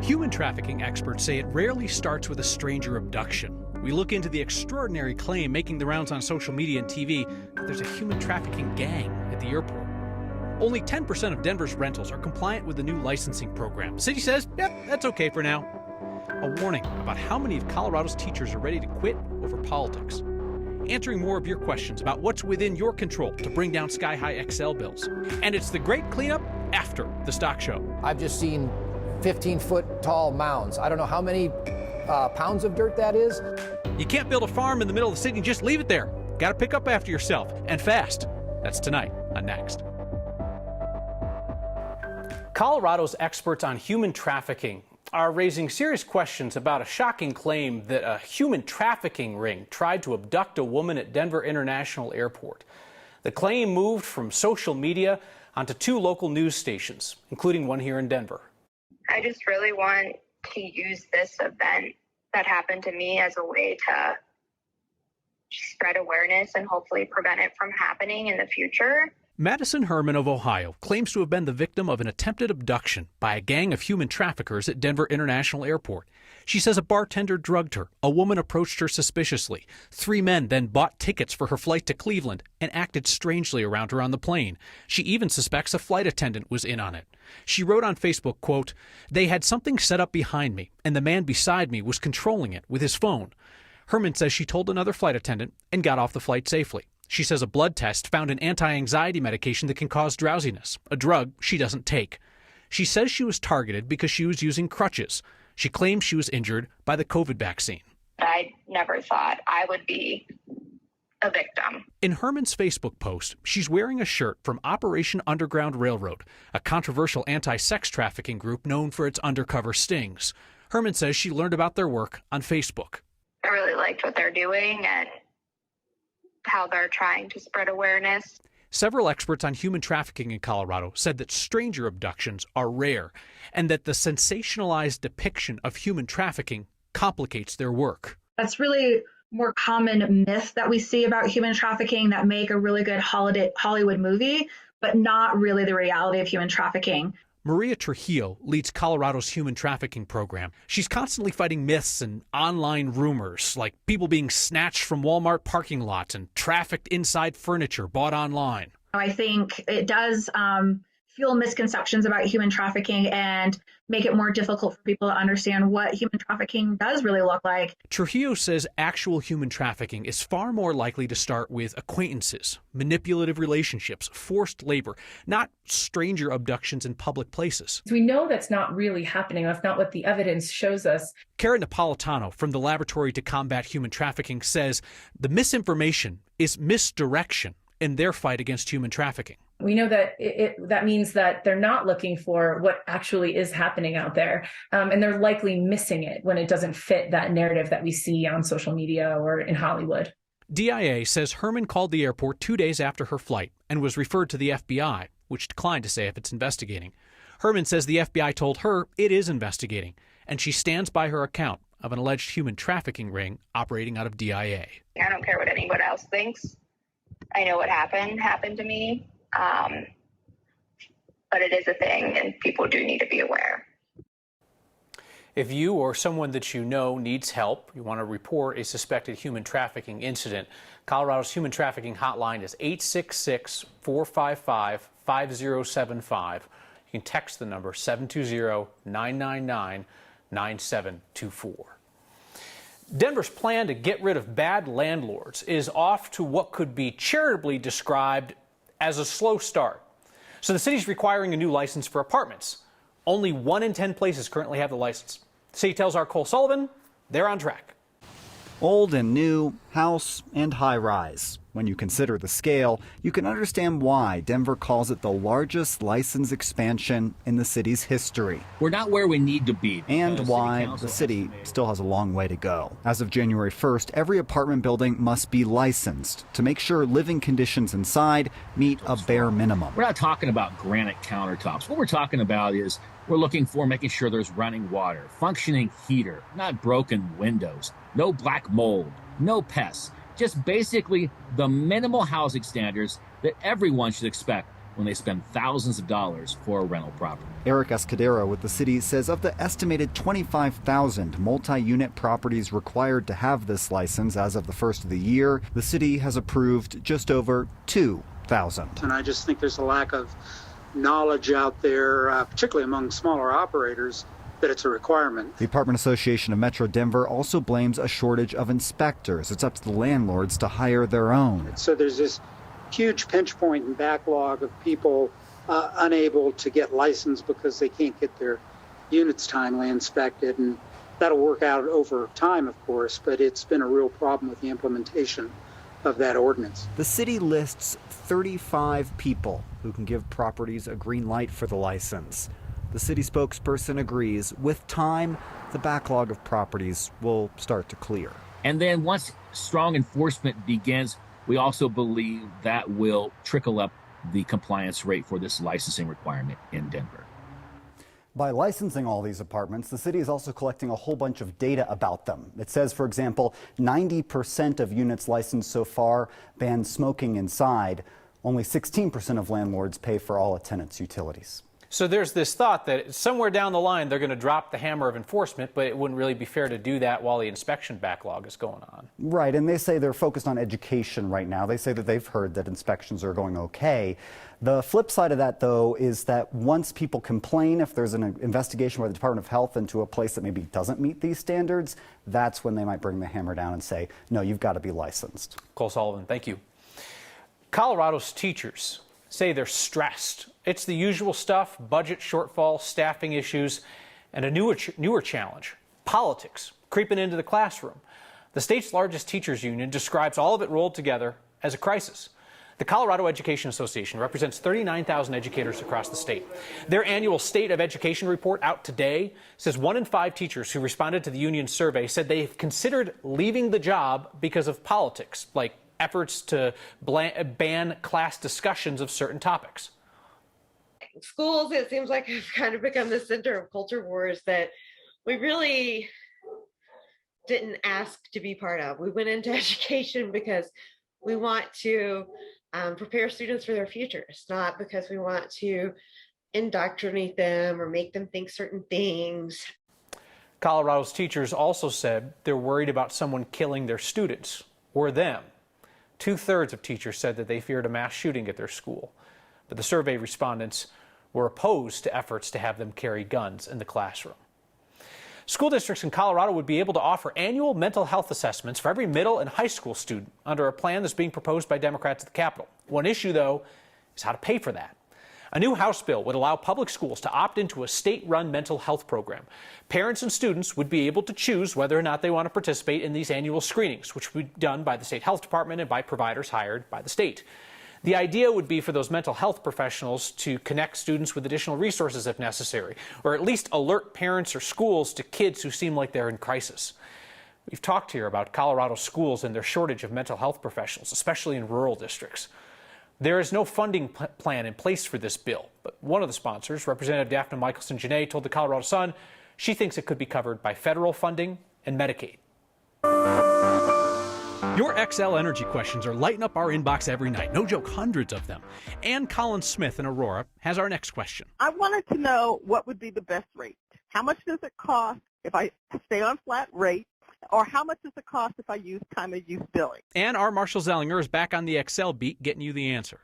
Human trafficking experts say it rarely starts with a stranger abduction. We look into the extraordinary claim making the rounds on social media and TV that there's a human trafficking gang at the airport. Only 10% of Denver's rentals are compliant with the new licensing program. The city says, yep, that's okay for now. A warning about how many of Colorado's teachers are ready to quit over politics. Answering more of your questions about what's within your control to bring down sky-high Excel bills. And it's the great cleanup after the stock show. I've just seen 15-foot tall mounds. I don't know how many pounds of dirt that is. You can't build a farm in the middle of the city and just leave it there. Got to pick up after yourself, and fast. That's tonight on Next. Colorado's experts on human trafficking are raising serious questions about a shocking claim that a human trafficking ring tried to abduct a woman at Denver International Airport. The claim moved from social media onto 2 local news stations, including one here in Denver. I just really want to use this event that happened to me as a way to spread awareness and hopefully prevent it from happening in the future. Madison Herman of Ohio claims to have been the victim of an attempted abduction by a gang of human traffickers at Denver International Airport. She says a bartender drugged her. A woman approached her suspiciously. 3 men then bought tickets for her flight to Cleveland and acted strangely around her on the plane. She even suspects a flight attendant was in on it. She wrote on Facebook, quote, "They had something set up behind me, and the man beside me was controlling it with his phone." Herman says she told another flight attendant and got off the flight safely. She says a blood test found an anti-anxiety medication that can cause drowsiness, a drug she doesn't take. She says she was targeted because she was using crutches. She claims she was injured by the COVID vaccine. I never thought I would be a victim. In Herman's Facebook post, she's wearing a shirt from Operation Underground Railroad, a controversial anti-sex trafficking group known for its undercover stings. Herman says she learned about their work on Facebook. I really liked what they're doing and how they're trying to spread awareness. Several experts on human trafficking in Colorado said that stranger abductions are rare and that the sensationalized depiction of human trafficking complicates their work. That's really more common myth that we see about human trafficking that make a really good Hollywood movie, but not really the reality of human trafficking. Maria Trujillo leads Colorado's human trafficking program. She's constantly fighting myths and online rumors, like people being snatched from Walmart parking lots and trafficked inside furniture bought online. I think it does fuel misconceptions about human trafficking and make it more difficult for people to understand what human trafficking does really look like. Trujillo says actual human trafficking is far more likely to start with acquaintances, manipulative relationships, forced labor, not stranger abductions in public places. We know that's not really happening. That's not what the evidence shows us. Karen Napolitano from the Laboratory to Combat Human Trafficking says the misinformation is misdirection in their fight against human trafficking. We know that that means that they're not looking for what actually is happening out there, and they're likely missing it when it doesn't fit that narrative that we see on social media or in Hollywood. DIA says Herman called the airport 2 days after her flight and was referred to the FBI, which declined to say if it's investigating. Herman says the FBI told her it is investigating, and she stands by her account of an alleged human trafficking ring operating out of DIA. I don't care what anyone else thinks. I know what happened to me. But it is a thing, and people do need to be aware. If you or someone that you know needs help, you want to report a suspected human trafficking incident, Colorado's human trafficking hotline is 866-455-5075. You can text the number 720-999-9724. Denver's plan to get rid of bad landlords is off to what could be charitably described as a slow start. So the city's requiring a new license for apartments. Only 1 in 10 places currently have the license. The city tells our Cole Sullivan they're on track. Old and new, house and high rise. When you consider the scale, you can understand why Denver calls it the largest license expansion in the city's history. We're not where we need to be. And why the city still has a long way to go. As of January 1st, every apartment building must be licensed to make sure living conditions inside meet a bare minimum. We're not talking about granite countertops. What we're talking about is we're looking for making sure there's running water, functioning heater, not broken windows, no black mold, no pests. Just basically the minimal housing standards that everyone should expect when they spend thousands of dollars for a rental property. Eric Escudero with the city says of the estimated 25,000 multi-unit properties required to have this license as of the first of the year, the city has approved just over 2,000. And I just think there's a lack of knowledge out there, particularly among smaller operators, that it's a requirement. The Apartment Association of Metro Denver also blames a shortage of inspectors. It's up to the landlords to hire their own. So there's this huge pinch point and backlog of people unable to get licensed because they can't get their units timely inspected. And that'll work out over time, of course, but it's been a real problem with the implementation of that ordinance. The city lists 35 people who can give properties a green light for the license. The city spokesperson agrees with time, the backlog of properties will start to clear. And then once strong enforcement begins, we also believe that will trickle up the compliance rate for this licensing requirement in Denver. By licensing all these apartments, the city is also collecting a whole bunch of data about them. It says, for example, 90% of units licensed so far ban smoking inside. Only 16% of landlords pay for all a tenant's utilities. So there's this thought that somewhere down the line they're going to drop the hammer of enforcement, but it wouldn't really be fair to do that while the inspection backlog is going on. Right, and they say they're focused on education right now. They say that they've heard that inspections are going okay. The flip side of that, though, is that once people complain, if there's an investigation by the Department of Health into a place that maybe doesn't meet these standards, that's when they might bring the hammer down and say, no, you've got to be licensed. Cole Sullivan, thank you. Colorado's teachers say they're stressed. It's the usual stuff: budget shortfall, staffing issues, and a newer challenge: politics creeping into the classroom. The state's largest teachers union describes all of it rolled together as a crisis. The Colorado Education Association represents 39,000 educators across the state. Their annual State of Education report, out today, says 1 in 5 teachers who responded to the union survey said they've considered leaving the job because of politics, like efforts to ban class discussions of certain topics. Schools, it seems like, have kind of become the center of culture wars that we really didn't ask to be part of. We went into education because we want to prepare students for their futures, not because we want to indoctrinate them or make them think certain things. Colorado's teachers also said they're worried about someone killing their students or them. 2/3 of teachers said that they feared a mass shooting at their school. But the survey respondents were opposed to efforts to have them carry guns in the classroom. School districts in Colorado would be able to offer annual mental health assessments for every middle and high school student under a plan that's being proposed by Democrats at the Capitol. One issue, though, is how to pay for that. A new House bill would allow public schools to opt into a state-run mental health program. Parents and students would be able to choose whether or not they want to participate in these annual screenings, which would be done by the state health department and by providers hired by the state. The idea would be for those mental health professionals to connect students with additional resources if necessary, or at least alert parents or schools to kids who seem like they're in crisis. We've talked here about Colorado schools and their shortage of mental health professionals, especially in rural districts. There is no funding plan in place for this bill, but one of the sponsors, Representative Daphne Michelson-Janae, told the Colorado Sun she thinks it could be covered by federal funding and Medicaid. Your XL Energy questions are lighting up our inbox every night. No joke, hundreds of them. Ann Collins Smith in Aurora has our next question. I wanted to know what would be the best rate. How much does it cost if I stay on flat rate? Or how much does it cost if I use time of use billing? And our Marshall Zellinger is back on the XL beat getting you the answer.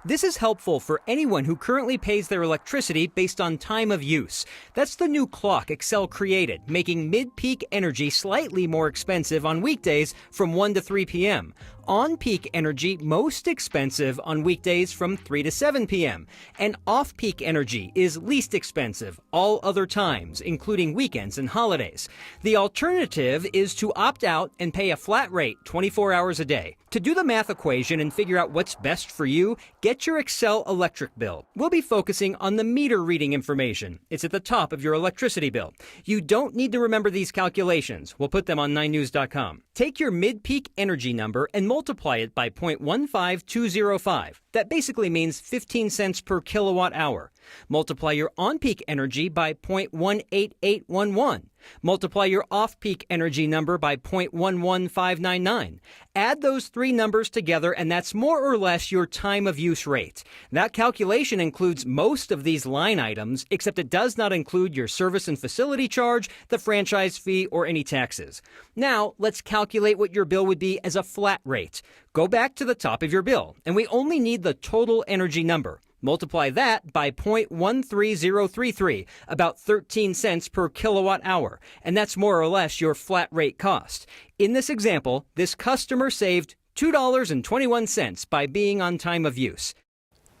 This is helpful for anyone who currently pays their electricity based on time of use. That's the new clock Excel created, making mid-peak energy slightly more expensive on weekdays from 1 to 3 p.m. On-peak energy most expensive on weekdays from 3 to 7 p.m. And off-peak energy is least expensive all other times, including weekends and holidays. The alternative is to opt out and pay a flat rate 24 hours a day. To do the math equation and figure out what's best for you, get your Excel electric bill. We'll be focusing on the meter reading information. It's at the top of your electricity bill. You don't need to remember these calculations. We'll put them on 9news.com. Take your mid-peak energy number and multiply it by 0.15205. That basically means 15 cents per kilowatt hour. Multiply your on-peak energy by 0.18811. Multiply your off-peak energy number by 0.11599. Add those three numbers together, and that's more or less your time of use rate. That calculation includes most of these line items, except it does not include your service and facility charge, the franchise fee, or any taxes. Now, let's calculate what your bill would be as a flat rate. Go back to the top of your bill, and we only need the total energy number. Multiply that by 0.13033, about 13 cents per kilowatt hour, and that's more or less your flat rate cost. In this example, this customer saved $2.21 by being on time of use.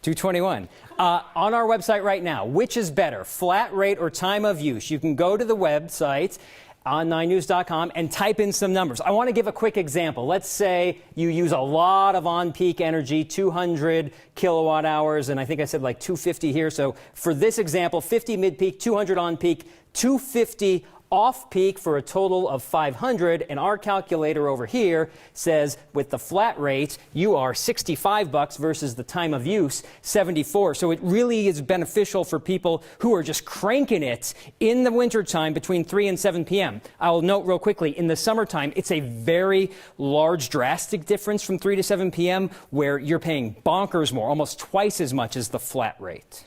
221. On our website right now, which is better, flat rate or time of use? You can go to the website on 9news.com and type in some numbers. I want to give a quick example. Let's say you use a lot of on-peak energy, 200 kilowatt hours, and I think I said like 250 here. So for this example, 50 mid-peak, 200 on-peak, 250 off-peak for a total of 500, and our calculator over here says with the flat rate, you are $65 versus the time of use, 74. So it really is beneficial for people who are just cranking it in the wintertime between 3 and 7 p.m. I will note real quickly, in the summertime, it's a very large, drastic difference from 3 to 7 p.m. where you're paying bonkers more, almost twice as much as the flat rate.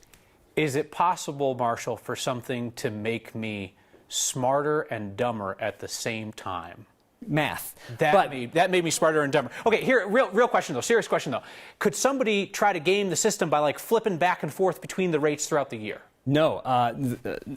Is it possible, Marshall, for something to make me smarter and dumber at the same time? Math. That made me smarter and dumber. Okay, here, real question though, serious question though. Could somebody try to game the system by like flipping back and forth between the rates throughout the year? No,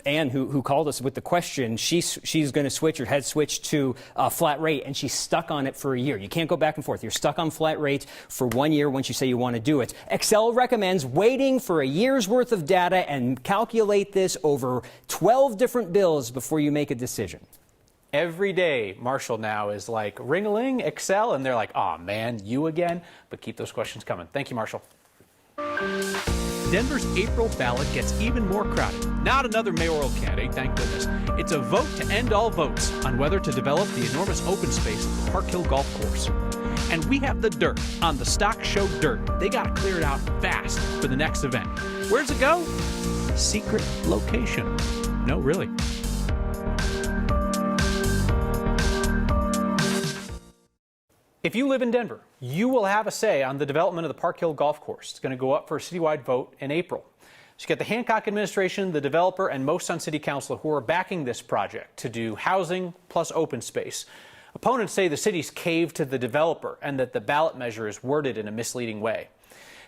Anne, who called us with the question, she's going to switch or had switched to flat rate, and she's stuck on it for a year. You can't go back and forth. You're stuck on flat rate for 1 year once you say you want to do it. Excel recommends waiting for a year's worth of data and calculate this over 12 different bills before you make a decision. Every day, Marshall now is like, ring-a-ling, Excel, and they're like, aw, man, you again? But keep those questions coming. Thank you, Marshall. Denver's April ballot gets even more crowded. Not another mayoral candidate, thank goodness. It's a vote to end all votes on whether to develop the enormous open space of the Park Hill Golf Course. And we have the dirt on the stock show dirt. They got to clear it out fast for the next event. Where's it go? Secret location. No, really. If you live in Denver, you will have a say on the development of the Park Hill Golf Course. It's going to go up for a citywide vote in April. So you get the Hancock administration, the developer, and most Sun City Council who are backing this project to do housing plus open space. Opponents say the city's caved to the developer and that the ballot measure is worded in a misleading way.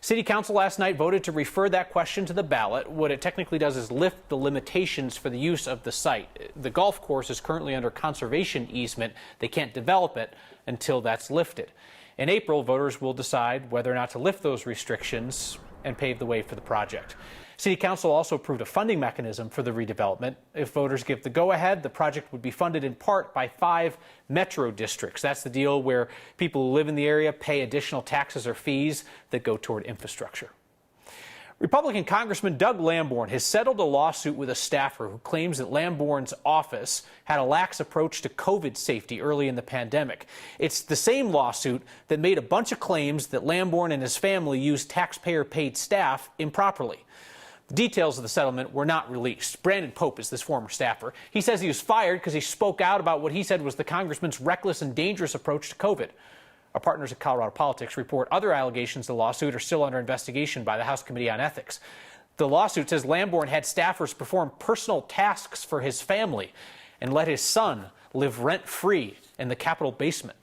City Council last night voted to refer that question to the ballot. What it technically does is lift the limitations for the use of the site. The golf course is currently under conservation easement. They can't develop it until that's lifted. In April, voters will decide whether or not to lift those restrictions and pave the way for the project. City Council also approved a funding mechanism for the redevelopment. If voters give the go-ahead, the project would be funded in part by 5 metro districts. That's the deal where people who live in the area pay additional taxes or fees that go toward infrastructure. Republican Congressman Doug Lamborn has settled a lawsuit with a staffer who claims that Lamborn's office had a lax approach to COVID safety early in the pandemic. It's the same lawsuit that made a bunch of claims that Lamborn and his family used taxpayer-paid staff improperly. Details of the settlement were not released. Brandon Pope is this former staffer. He says he was fired because he spoke out about what he said was the congressman's reckless and dangerous approach to COVID. Our partners at Colorado Politics report other allegations of the lawsuit are still under investigation by the House Committee on Ethics. The lawsuit says Lamborn had staffers perform personal tasks for his family and let his son live rent-free in the Capitol basement.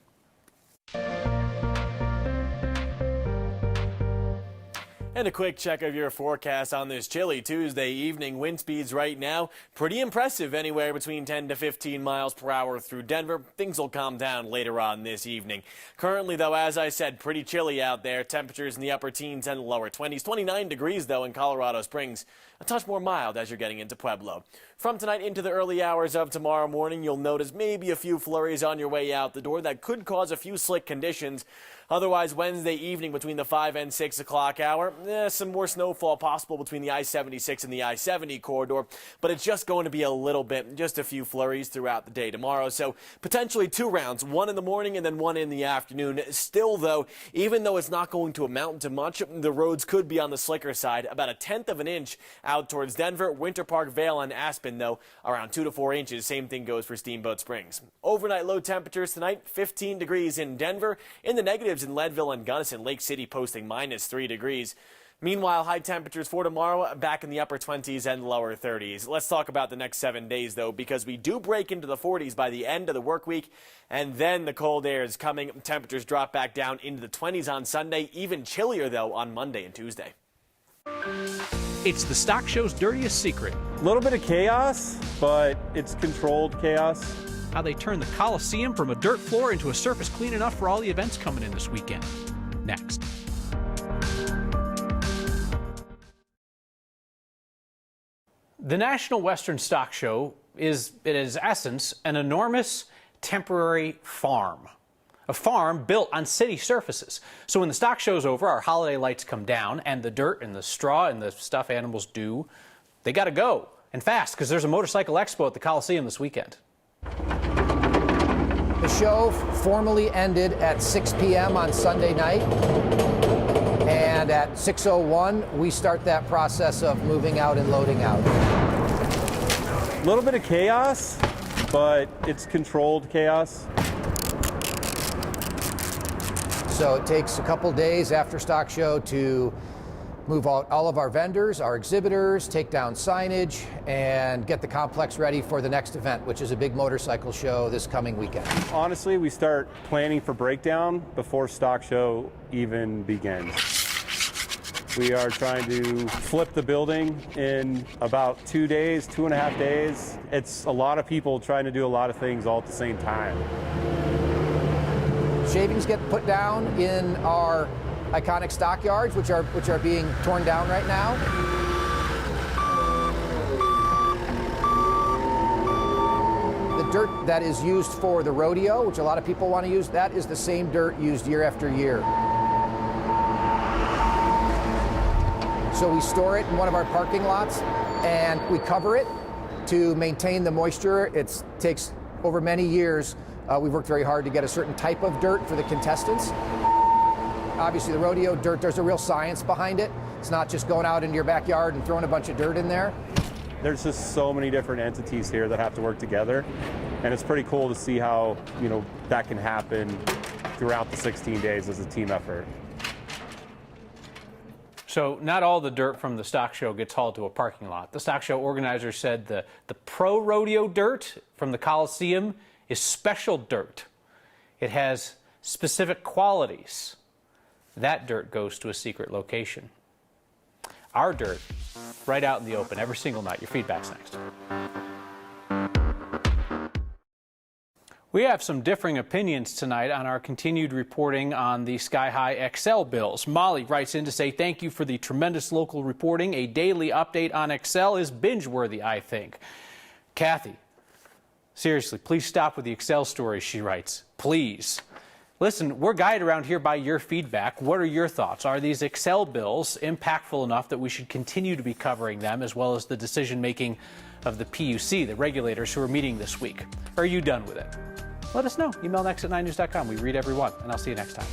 And a quick check of your forecast on this chilly Tuesday evening. Wind speeds right now pretty impressive, anywhere between 10 to 15 miles per hour through Denver. Things will calm down later on this evening. Currently, though, as I said, pretty chilly out there. Temperatures in the upper teens and lower 20s. 29 degrees, though, in Colorado Springs. A touch more mild as you're getting into Pueblo. From tonight into the early hours of tomorrow morning, you'll notice maybe a few flurries on your way out the door that could cause a few slick conditions. Otherwise, Wednesday evening between the 5 and 6 o'clock hour, some more snowfall possible between the I-76 and the I-70 corridor, but it's just going to be a little bit, just a few flurries throughout the day tomorrow. So potentially 2 rounds, one in the morning and then one in the afternoon. Still, though, even though it's not going to amount to much, the roads could be on the slicker side, about 1/10 of an inch out towards Denver, Winter Park, Vale, and Aspen, though, around 2 to 4 inches. Same thing goes for Steamboat Springs. Overnight low temperatures tonight, 15 degrees in Denver, in the negatives in Leadville and Gunnison, Lake City posting -3 degrees. Meanwhile, high temperatures for tomorrow back in the upper 20s and lower 30s. Let's talk about the next 7 days, though, because we do break into the 40s by the end of the work week, and then the cold air is coming. Temperatures drop back down into the 20s on Sunday, even chillier, though, on Monday and Tuesday. It's the stock show's dirtiest secret. A little bit of chaos, but it's controlled chaos. How they turn the Coliseum from a dirt floor into a surface clean enough for all the events coming in this weekend. Next. The National Western Stock Show is, in its essence, an enormous temporary farm. A farm built on city surfaces. So when the stock show's over, our holiday lights come down, and the dirt and the straw and the stuff animals do, they gotta go. And fast, because there's a motorcycle expo at the Coliseum this weekend. The show formally ended at 6 p.m. on Sunday night, and at 6:01 we start that process of moving out and loading out. A little bit of chaos, but it's controlled chaos. So it takes a couple days after stock show to move out all of our vendors, our exhibitors, take down signage, and get the complex ready for the next event, which is a big motorcycle show this coming weekend. Honestly, we start planning for breakdown before stock show even begins. We are trying to flip the building in about 2 days, 2.5 days. It's a lot of people trying to do a lot of things all at the same time. Shavings get put down in our iconic stockyards, which are being torn down right now. The dirt that is used for the rodeo, which a lot of people want to use, that is the same dirt used year after year. So we store it in one of our parking lots, and we cover it to maintain the moisture. It takes over many years. We've worked very hard to get a certain type of dirt for the contestants. Obviously, the rodeo dirt, there's a real science behind it. It's not just going out into your backyard and throwing a bunch of dirt in there. There's just so many different entities here that have to work together, and it's pretty cool to see how, that can happen throughout the 16 days as a team effort. So not all the dirt from the stock show gets hauled to a parking lot. The stock show organizers said the pro rodeo dirt from the Coliseum is special dirt. It has specific qualities. That dirt goes to a secret location. Our dirt, right out in the open every single night. Your feedback's next. We have some differing opinions tonight on our continued reporting on the sky-high XL bills. Molly writes in to say, thank you for the tremendous local reporting. A daily update on XL is binge-worthy, I think. Kathy, seriously, please stop with the XL stories, she writes. Please. Listen, we're guided around here by your feedback. What are your thoughts? Are these XL bills impactful enough that we should continue to be covering them, as well as the decision-making of the PUC, the regulators who are meeting this week? Are you done with it? Let us know. Email next@9news.com. We read every one, and I'll see you next time.